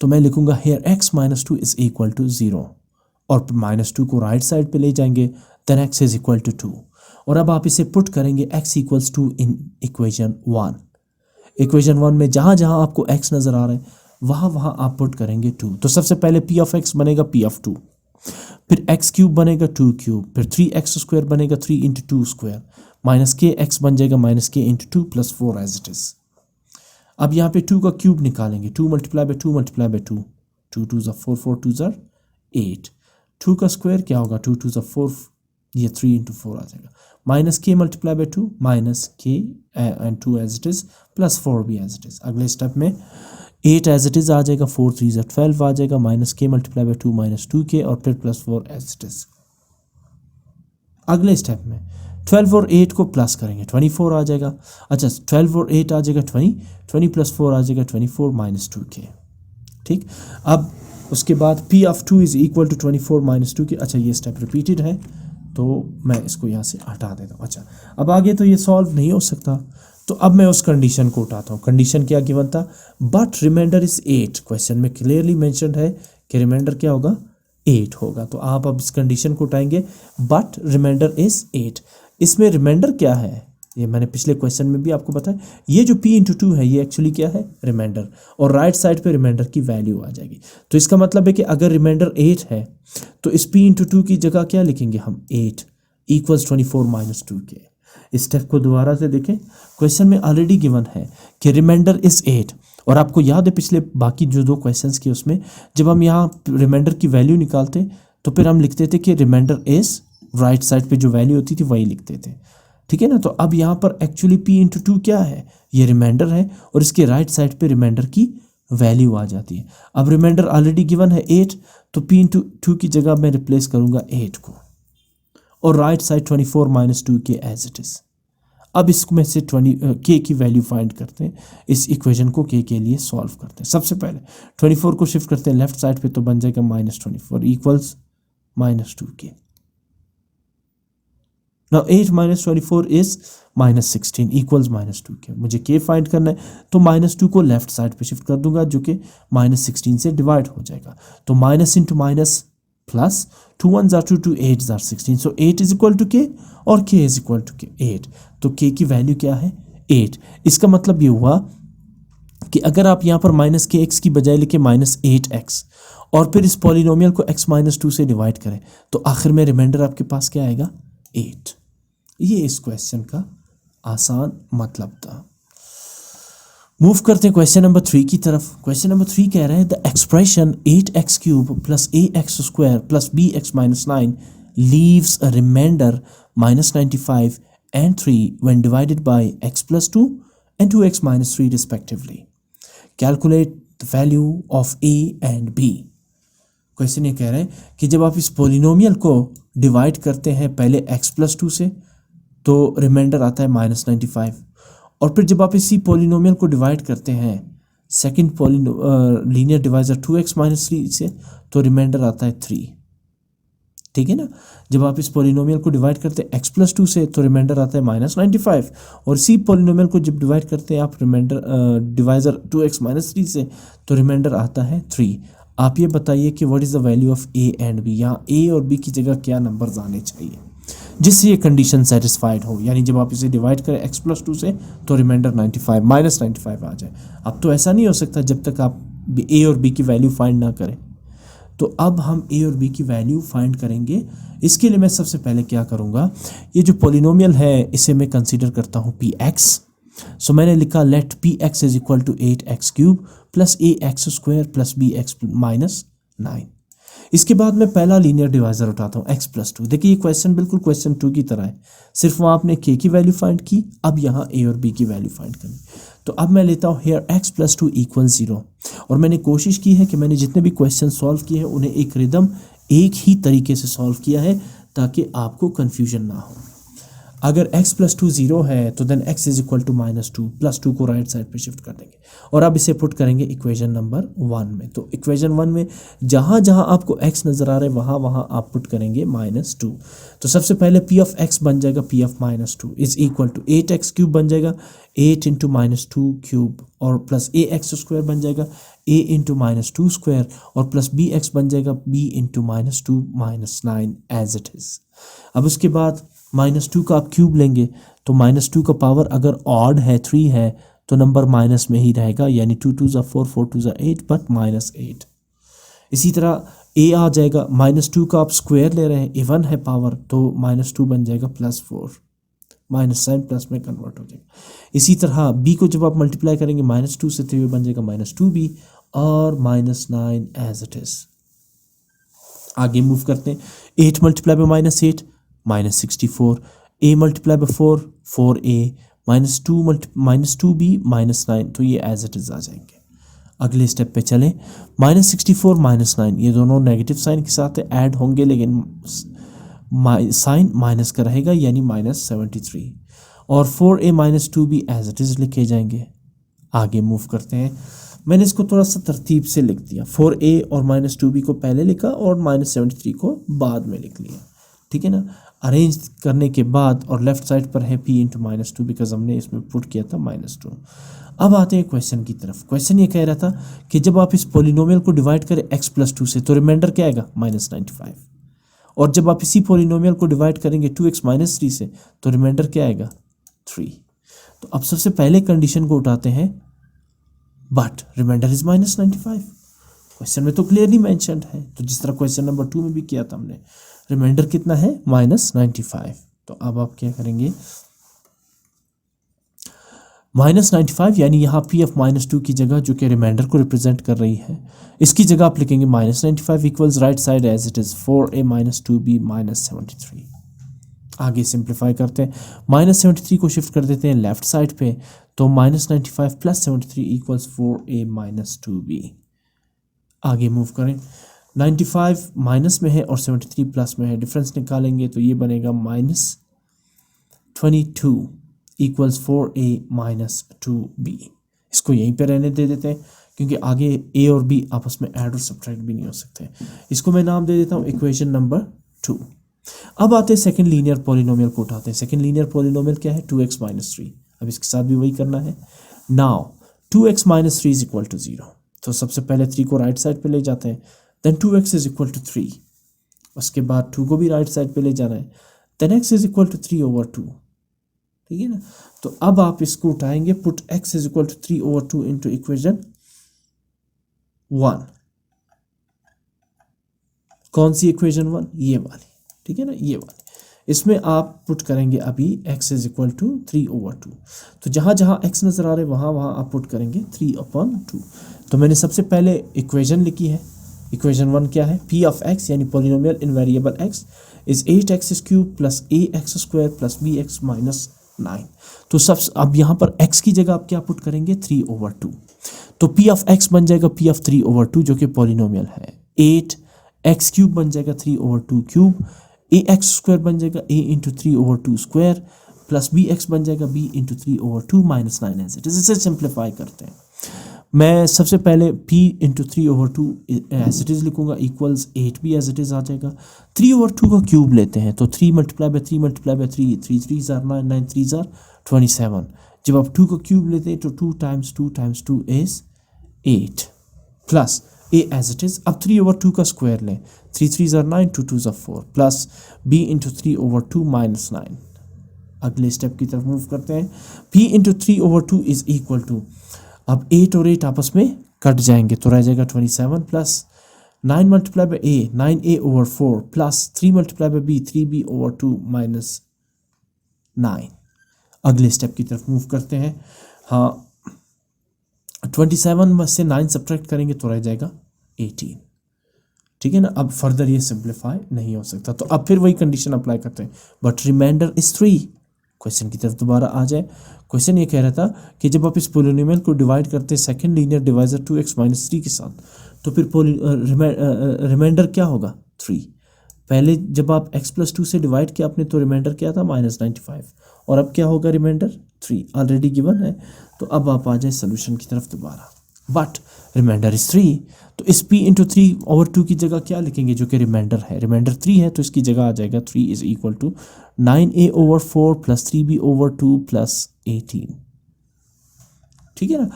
तो मैं लिखूंगा here x minus 2 is equal to 0, और माइनस 2 को राइट साइड पे ले जाएंगे, then x is equal to 2। और अब आप इसे पुट करेंगे x equals to in equation 1। Equation 1 में जहाँ जहाँ आपको x नज़र आ रहा है वहाँ वहाँ आप पुट करेंगे 2। तो सबसे पहले p ऑफ x बनेगा p ऑफ 2, फिर x क्यूब बनेगा 2 क्यूब, फिर 3x स्क्वायर बनेगा 3 इंटू 2 स्क्वायर, माइनस kx बन जाएगा minus k into 2 plus 4 as it is. अब यहाँ पे 2 का क्यूब निकालेंगे, 2 मल्टीप्लाई बाई 2 मल्टीप्लाई बाई 2, 2 2 ज़ा 4, 4 2 ज़ा 8। 2 का स्क्वायर क्या होगा, 2 2 ज़ा 4, ये 3 इंटू 4 आ जाएगा, minus k multiply by 2 minus k and 2 as it is plus 4 भी एज इट इज़। अगले स्टेप में 8 एज इट इज़ आ जाएगा, 4 3 ज़ा 12 आ जाएगा, minus k multiply by 2 minus 2k और फिर प्लस 4 एज इट इज़। अगले स्टेप में 12 और 8 को प्लस करेंगे, 24 आ जाएगा। अच्छा 12 और 8 आ जाएगा 20, 20 प्लस 4 आ जाएगा 24 माइनस 2k, ठीक। अब उसके बाद P of 2 is equal to 24 minus 2 की। अच्छा ये स्टेप रिपीटेड है तो मैं इसको यहाँ से हटा देता हूँ। अच्छा अब आगे तो ये सॉल्व नहीं हो सकता, तो अब मैं उस कंडीशन को उठाता हूँ। कंडीशन क्या गिवन था, बट रिमाइंडर इज 8। क्वेश्चन में क्लियरली मेंशन्ड है कि रिमाइंडर क्या होगा, 8 होगा। तो आप अब इस कंडीशन को उठाएंगे, बट रिमाइंडर इज 8। इसमें रिमाइंडर क्या है, ये मैंने पिछले क्वेश्चन में भी आपको बताया। ये जो p इंटू 2 है ये एक्चुअली क्या है, रिमाइंडर, और राइट साइड पे रिमाइंडर की वैल्यू आ जाएगी। तो इसका मतलब है कि अगर रिमाइंडर 8 है तो इस p इंटू 2 की जगह क्या लिखेंगे हम, 8 इक्वल्स 24 माइनस 2 के। इस स्टेप को दोबारा से देखें, क्वेश्चन में ऑलरेडी गिवन है कि रिमाइंडर इज 8, और आपको याद है पिछले बाकी जो 2 क्वेश्चंस के उसमें जब हम यहाँ रिमाइंडर की वैल्यू निकालते तो फिर हम लिखते थे कि रिमाइंडर इज, राइट साइड पे जो वैल्यू होती थी वही लिखते थे, ठीक है ना। तो अब यहाँ पर एक्चुअली p इंटू 2 क्या है, ये रिमाइंडर है, और इसके राइट साइड पे रिमाइंडर की वैल्यू आ जाती है। अब रिमाइंडर ऑलरेडी गिवन है 8, तो p इंटू 2 की जगह मैं रिप्लेस करूँगा 8 को, और राइट साइड 24 माइनस 2 के एज इट इज़। अब इसमें से k की वैल्यू फाइंड करते हैं, इस इक्वेशन को k के लिए सॉल्व करते हैं। सबसे पहले 24 को शिफ्ट करते हैं लेफ्ट साइड पे, तो बन जाएगा -24 equals -2k। Now 8 minus 24 is -16 equals -2k। मुझे k फाइंड करना है, तो -2 को लेफ्ट साइड पे शिफ्ट कर दूंगा जो कि -16 से डिवाइड हो जाएगा। तो minus into minus plus, 2 1s are 2, 2 8s are 16, so 8 is equal to k और k इज इक्वल टू 8। तो k की वैल्यू क्या है, 8। इसका मतलब ये हुआ कि अगर आप यहाँ पर -kx की बजाय लिखे -8x और फिर इस पॉलिनोमियल को x -2 से डिवाइड करें तो आखिर में रिमाइंडर आपके पास क्या आएगा, 8। ये इस क्वेश्चन का आसान मतलब था। मूव करते हैं क्वेश्चन नंबर 3 की तरफ। क्वेश्चन नंबर 3 कह रहे हैं the expression 8x³ plus ax² plus bx minus 9 leaves a remainder -95 and 3 when divided by x plus 2 and 2x minus 3 respectively. Calculate the value of a and b. Question ये कह रहे हैं कि जब आप इस पोलिनोमियल को डिवाइड करते हैं पहले x प्लस 2 से तो रिमाइंडर आता है -95, और फिर जब आप इसी पोलिनोमियल को डिवाइड करते हैं second linear divisor 2x minus 3 से तो रिमाइंडर आता है 3, ठीक है ना। जब आप इस पोलिनोमियल को डिवाइड करते हैं x प्लस 2 से तो रिमाइंडर आता है -95, और इसी पोलिनोमियल को जब डिवाइड करते हैं आप रिमाइंडर डिवाइजर 2x माइनस 3 से तो रिमाइंडर आता है 3। आप ये बताइए कि what is the value of a and b। यहाँ a और b की जगह क्या नंबर्स आने चाहिए जिससे ये कंडीशन सेटिस्फाइड हो, यानी जब आप इसे डिवाइड करें x प्लस 2 से तो रिमाइंडर -95 आ जाए। अब तो ऐसा नहीं हो सकता जब तक आप a और b की वैल्यू फाइंड ना करें। तो अब हम a और b की वैल्यू फाइंड करेंगे। इसके लिए मैं सबसे पहले क्या करूँगा, ये जो पोलिनोमियल है इसे मैं कंसीडर करता हूँ px। सो मैंने लिखा let px is equal to 8x³ plus ax² plus bx minus 9। इसके बाद मैं पहला लीनियर डिवाइजर उठाता हूँ x प्लस 2। देखिए ये क्वेश्चन बिल्कुल क्वेश्चन 2 की तरह है, सिर्फ वहाँ आपने k की वैल्यू फाइंड की, अब यहाँ a और b की वैल्यू फाइंड करनी। तो अब मैं लेता हूँ हेयर x प्लस 2 इक्वल 0, और मैंने कोशिश की है कि मैंने जितने भी क्वेश्चन सॉल्व किए हैं उन्हें एक रिदम एक ही तरीके से सॉल्व किया है ताकि आपको कन्फ्यूजन ना हो। अगर x प्लस 2 0 है तो then x is equal to -2, plus 2 को राइट साइड पे शिफ्ट कर देंगे, और अब इसे पुट करेंगे इक्वेशन नंबर 1 में। तो इक्वेशन 1 में जहाँ जहाँ आपको x नज़र आ रहा है वहाँ वहाँ आप पुट करेंगे -2। तो सबसे पहले p ऑफ x बन जाएगा p of -2 is equal to 8x³ बन जाएगा 8 इंटू -2³ और प्लस ax² बन जाएगा a इंटू -2² और प्लस bx बन जाएगा b into -2 -9 as it is. अब उसके बाद -2 का आप क्यूब लेंगे तो -2 का पावर अगर ऑड है 3 है तो नंबर माइनस में ही रहेगा, यानी 2 2s are 4 4 2s are 8 but -8। इसी तरह a आ जाएगा, -2 का आप स्क्वायर ले रहे हैं, इवन है पावर तो -2 बन जाएगा +4, माइनस साइन प्लस में कन्वर्ट हो जाएगा। इसी तरह b को जब आप मल्टीप्लाई करेंगे -2 से तो ये बन जाएगा -2b और -9 एज इट इज़। आगे मूव करते हैं, 8 multiply by -8 -64, a multiply by 4 4a -2b -9, तो ये एज इट इज़ आ जाएंगे। अगले स्टेप पे चलें, -64 -9 ये दोनों नेगेटिव साइन के साथ ऐड होंगे लेकिन साइन माइनस का रहेगा यानी -73, और 4a -2b as it is लिखे जाएंगे। आगे मूव करते हैं, मैंने इसको थोड़ा सा तरतीब से लिख दिया, 4a और -2b को पहले लिखा और -73 को बाद में लिख लिया, ठीक है ना। अरेंज करने के बाद और लेफ्ट साइड पर है p इंटू -2 बिकॉज हमने इसमें पुट किया था -2। अब आते हैं क्वेश्चन की तरफ। क्वेश्चन ये कह रहा था कि जब आप इस पोलिनोमियल को डिवाइड करें x+2 से तो रिमाइंडर क्या आएगा -95, और जब आप इसी पोलिनोमियल को डिवाइड करेंगे 2x-3 से तो रिमाइंडर क्या आएगा 3। तो अब सबसे पहले कंडीशन को उठाते हैं, बट रिमाइंडर इज -95। क्वेश्चन में तो क्लियरली मेंशन्ड है, तो जिस तरह क्वेश्चन नंबर 2 में भी किया था हमने, रिमाइंडर कितना है -95। तो अब आप क्या करेंगे, -95 यानी यहाँ p ऑफ -2 की जगह जो कि रिमाइंडर को रिप्रेजेंट कर रही है, इसकी जगह आप लिखेंगे -95 equals right side as it is 4a - 2b -73। आगे सिंप्लीफाई करते हैं, -73 को शिफ्ट कर देते हैं लेफ्ट साइड पे, तो -95 + 73 इक्वल्स 4a - 2b। आगे मूव करें, 95 माइनस में है और 73 प्लस में है, डिफरेंस निकालेंगे तो ये बनेगा -22 इक्वल्स 4a - 2b। इसको यहीं पे रहने दे देते हैं क्योंकि आगे a और b आपस में ऐड और सब्ट्रैक्ट भी नहीं हो सकते। इसको मैं नाम दे देता हूँ इक्वेशन नंबर 2। अब आते हैं सेकंड लीनियर पॉलिनोमियल को उठाते हैं। सेकंड लीनियर पॉलिनोमियल क्या है, 2x - 3। अब इसके साथ भी वही करना है। Now 2x - 3 is equal to 0, तो सबसे पहले 3 को राइट साइड पे ले जाते हैं, then 2x is equal to 3, उसके बाद 2 को भी राइट साइड पे ले जाना है, then x is equal to 3/2, ठीक है ना। तो अब आप इसको उठाएंगे, put x is equal to 3/2 into equation 1। कौन सी इक्वेशन 1, ये वाली, ठीक है ना, ये वाली। इसमें आप पुट करेंगे अभी x इज इक्वल टू 3/2, तो जहां जहां x नजर आ रहे वहां वहां आप पुट करेंगे 3/2। तो मैंने सबसे पहले इक्वेशन लिखी है, इक्वेशन 1 क्या है, p ऑफ x यानी polynomial in variable x is 8x³ plus ax² plus bx - 9। तो सब अब यहाँ पर x की जगह आप क्या पुट करेंगे 3/2, तो p ऑफ x बन जाएगा p ऑफ 3/2 जो कि पोलिनोमियल है, 8x³ बन जाएगा 3/2 क्यूब, ax² बन जाएगा a into 3/2 square plus bx बन जाएगा b into 3/2 - 9 as it is. इसे सिंप्लीफाई करते हैं। मैं सबसे पहले p into 3/2 as it is लिखूंगा equals 8b as it is आ जाएगा। 3/2 का क्यूब लेते हैं तो 3 × 3 × 3 3 3 are 9 9 3 are 27। जब आप 2 का क्यूब लेते हैं तो 2 × 2 × 2 is 8 plus a as it is. अब 3/2 का स्क्वायर लें, 3 3 are 9 2 2 are 4 plus b into 3/2 - 9। अगले स्टेप की तरफ मूव करते हैं, p into 3/2 is equal to, अब 8 और 8 आपस में कट जाएंगे तो रह जाएगा 27 plus 9 × a 9a/4 plus 3 × b 3b/2 - 9। अगले स्टेप की तरफ मूव करते हैं, हाँ 27 में से 9 सब्ट्रैक्ट करेंगे तो रह जाएगा 18, ठीक है ना। अब फर्दर ये सिंप्लीफाई नहीं हो सकता, तो अब फिर वही कंडीशन अप्लाई करते हैं, बट रिमाइंडर इज 3। क्वेश्चन की तरफ दोबारा आ जाए। क्वेश्चन ये कह रहा था कि जब आप इस पोलिनोमियल को डिवाइड करते हैं सेकंड लीनियर डिवाइजर 2x - 3 के साथ, तो फिर रिमाइंडर क्या होगा 3। पहले जब आप x+2 से डिवाइड किया आपने तो रिमाइंडर क्या था -95, और अब क्या होगा रिमाइंडर 3 ऑलरेडी गिवन है। तो अब आप आ जाए सोल्यूशन की तरफ दोबारा, बट रिमाइंडर इज 3, तो इस p इंटू 3/2 की जगह क्या लिखेंगे जो कि रिमाइंडर है, रिमाइंडर 3 है तो इसकी जगह आ जाएगा 3 is equal to 9a/4 plus 3b/2 plus 18, ठीक है ना।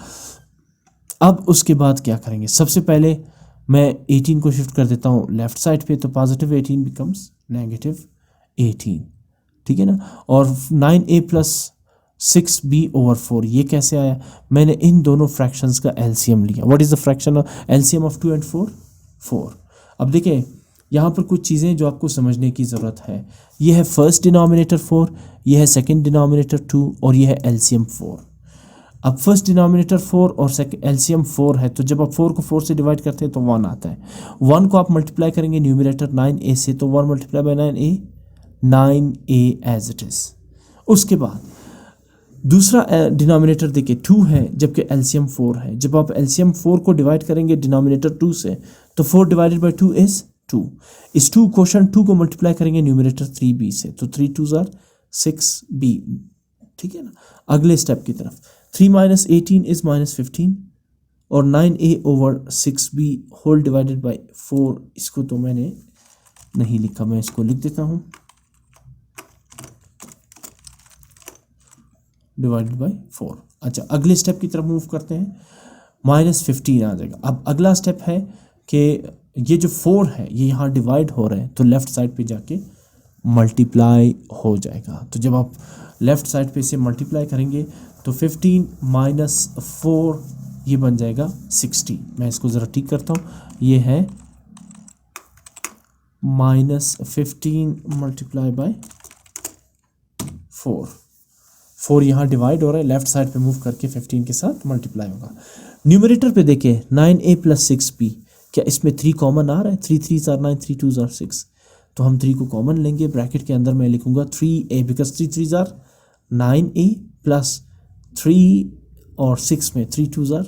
अब उसके बाद क्या करेंगे, सबसे पहले मैं 18 को शिफ्ट कर देता हूँ लेफ्ट साइड पे, तो पॉजिटिव 18 बिकम्स -18, ठीक है ना। और 9a प्लस 6b/4 ये कैसे आया, मैंने इन दोनों फ्रैक्शंस का एलसीएम लिया। What is the fraction LCM of 2 and 4 4। अब देखें यहाँ पर कुछ चीज़ें जो आपको समझने की ज़रूरत है, ये है फर्स्ट डिनोमिनेटर 4, ये है सेकंड डिनोमिनेटर 2 और ये है एलसीएम 4। अब फर्स्ट डिनोमिनेटर 4 और एलसीएम 4 है, तो जब आप 4 को 4 से डिवाइड करते हैं तो 1 आता है। 1 को आप मल्टीप्लाई करेंगे न्यूमरेटर 9a से, तो 1 × 9a 9a as it is. उसके बाद दूसरा डिनोमिनेटर देखिए 2 है जबकि एलसीएम 4 है। जब आप एलसीएम 4 को डिवाइड करेंगे डिनोमिनेटर 2 से, तो 4 / 2 इज 2। इस 2 क्वोशंट 2 को मल्टीप्लाई करेंगे न्यूमरेटर 3b से, तो 3 2 are 6b, ठीक है ना। अगले स्टेप की तरफ 3 - 18 इज -15, और 9a/6b होल डिवाइडेड बाय 4, इसको तो मैंने नहीं लिखा, मैं इसको लिख देता हूँ, डिवाइडेड बाय 4। अच्छा, अगले स्टेप की तरफ मूव करते हैं, -15 आ जाएगा। अब अगला स्टेप है कि ये जो 4 है ये यहाँ डिवाइड हो रहा है तो लेफ़्ट साइड पे जाके मल्टीप्लाई हो जाएगा। तो जब आप लेफ़्ट साइड पे इसे मल्टीप्लाई करेंगे तो 15 - 4 ये बन जाएगा 60। मैं इसको ज़रा ठीक करता हूँ, ये है -15 मल्टीप्लाई बाय 4 यहाँ डिवाइड हो रहा है, लेफ्ट साइड पे मूव करके 15 के साथ मल्टीप्लाई होगा। न्यूमरेटर पे देखिए 9a + 6b, क्या इसमें 3 कॉमन आ रहा है? 3 3s are 9, 3 2s are 6, तो हम 3 को कॉमन लेंगे। ब्रैकेट के अंदर मैं लिखूंगा 3a because 3 3s are 9a plus 3 और 6 में 3 2s are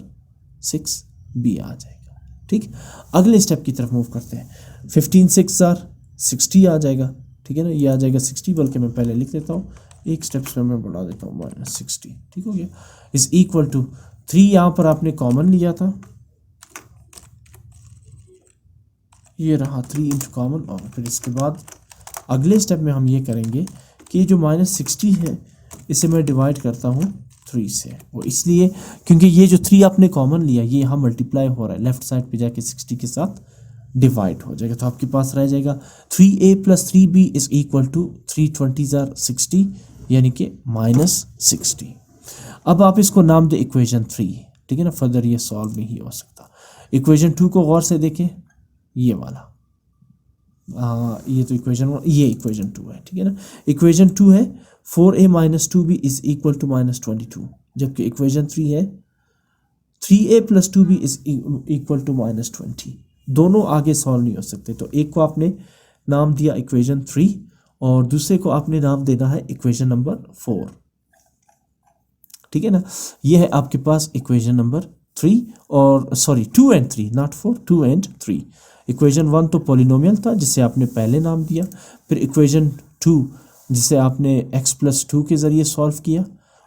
6b आ जाएगा। ठीक, अगले स्टेप की तरफ मूव करते हैं। 15 6s are 60 आ जाएगा, ठीक है ना, ये आ जाएगा 60, बल्कि मैं पहले लिख देता हूँ, एक स्टेप्स में मैं बढ़ा देता हूँ -60, ठीक हो गया। इज इक्वल टू 3 यहाँ पर आपने कॉमन लिया था, ये रहा 3 इंटू कॉमन, और फिर इसके बाद अगले स्टेप में हम ये करेंगे कि जो -60 है इसे मैं डिवाइड करता हूँ 3 से, वो इसलिए क्योंकि ये जो 3 आपने कॉमन लिया ये यहाँ मल्टीप्लाई हो रहा है, लेफ्ट साइड पे जाके 60 के साथ डिवाइड हो जाएगा। तो आपके पास रह जाएगा 3a + 3b is equal to 3 20s are 60, यानी कि -60। अब आप इसको नाम दे इक्वेशन 3, ठीक है ना, फर्दर ये सॉल्व नहीं हो सकता। इक्वेशन 2 को गौर से देखें, ये वाला, ये तो इक्वेशन 1, ये इक्वेशन 2 है, ठीक है ना। इक्वेशन 2 है 4a - 2b is equal to -22, जबकि इक्वेशन 3 है 3a + 2b is equal to -20। दोनों आगे सॉल्व नहीं हो सकते, तो एक को आपने नाम दिया इक्वेशन 3 और दूसरे को आपने नाम देना है इक्वेशन नंबर 4, ठीक है ना। ये है आपके पास इक्वेशन नंबर 3 और sorry 2 and 3, not 4, 2 and 3। Equation 1 तो पॉलिनोमियल था जिसे आपने पहले नाम दिया, फिर इक्वेशन 2 जिसे आपने x + 2 के ज़रिए सॉल्व किया,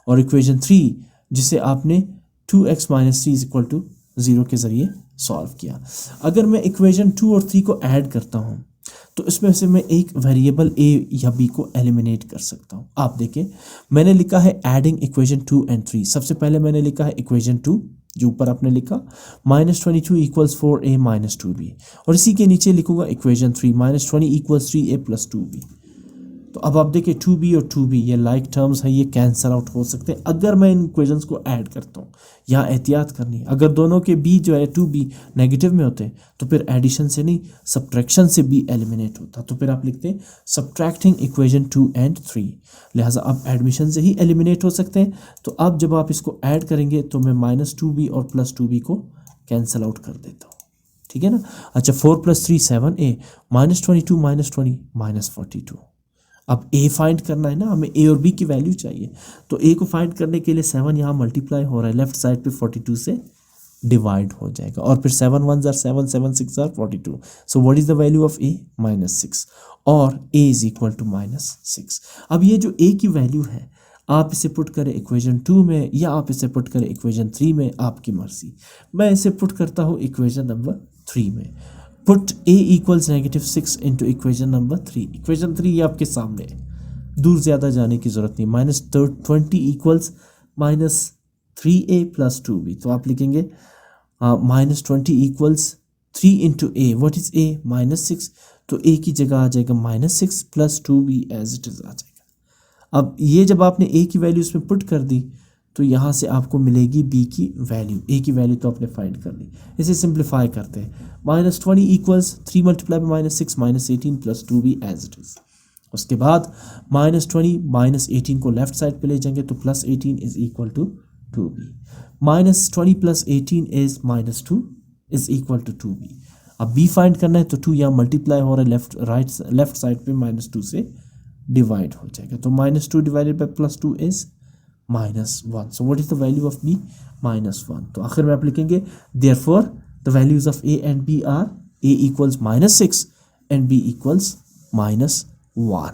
और इक्वेशन 3 जिसे आपने 2x - 3 = 0 के ज़रिए सॉल्व किया। अगर मैं इक्वेशन 2 और 3 को ऐड करता हूँ तो इसमें से मैं एक वेरिएबल a या b को एलिमिनेट कर सकता हूँ। आप देखें, मैंने लिखा है एडिंग इक्वेशन 2 and 3। सबसे पहले मैंने लिखा है इक्वेशन 2 जो ऊपर आपने लिखा, -22 = 4a - 2b, और इसी के नीचे लिखूंगा इक्वेशन 3 -20 = 3a + 2b। तो अब आप देखिए 2b और 2b ये लाइक टर्म्स है, ये कैंसल आउट हो सकते हैं अगर मैं इन इक्वेशंस को ऐड करता हूँ। यहाँ एहतियात करनी है, अगर दोनों के b जो है 2b नेगेटिव में होते हैं तो फिर एडिशन से नहीं सब्ट्रैक्शन से b एलिमिनेट होता, तो फिर आप लिखते हैं सब्ट्रैक्टिंग इक्वेशन 2 and 3। लिहाजा अब एडमिशन से ही एलिमिनेट हो सकते हैं। तो अब जब आप इसको ऐड करेंगे तो मैं -2b और +2b को कैंसल आउट कर देता हूँ, ठीक है ना। अच्छा, 4 + 3 7a, -22 - 20 -42। अब a फाइंड करना है ना, हमें a और b की वैल्यू चाहिए, तो a को फाइंड करने के लिए 7 यहाँ मल्टीप्लाई हो रहा है, लेफ्ट साइड पे 42 से डिवाइड हो जाएगा, और फिर 7 1s are 7, 7 6s are 42। So what is the value of a? -6, और a इज इक्वल टू -6। अब ये जो a की वैल्यू है आप इसे पुट करें इक्वेशन 2 में या आप इसे पुट करें इक्वेशन 3 में, आपकी मर्जी। मैं इसे पुट करता हूँ इक्वेशन नंबर 3 में। Put a = -6 into equation number 3। Equation 3 ये आपके सामने है, दूर ज़्यादा जाने की ज़रूरत नहीं। -20 = -3a + 2b, तो आप लिखेंगे -20 = 3 into a, what is a? -6, तो a की जगह आ जाएगा -6 + 2b एज इट इज़ आ जाएगा। अब ये जब आपने a की वैल्यू इसमें पुट कर दी तो यहाँ से आपको मिलेगी b की वैल्यू। a की वैल्यू तो आपने फाइंड कर ली, इसे सिंप्लीफाई करते हैं। -20 = 3 × -6 -18 + 2b एज इट इज़। उसके बाद -20 - 18 को लेफ्ट साइड पे ले जाएंगे तो +18 is equal to 2b। -20 + 18 is -2 is equal to 2b। अब b फाइंड करना है तो 2 यहाँ मल्टीप्लाई हो रहा है, लेफ्ट साइड पे -2 से डिवाइड हो जाएगा, तो -2 divided by +2 is -1। So what is the value of b? -1। तो आखिर में आप लिखेंगे therefore the values of a and b are a = -6 and b = -1।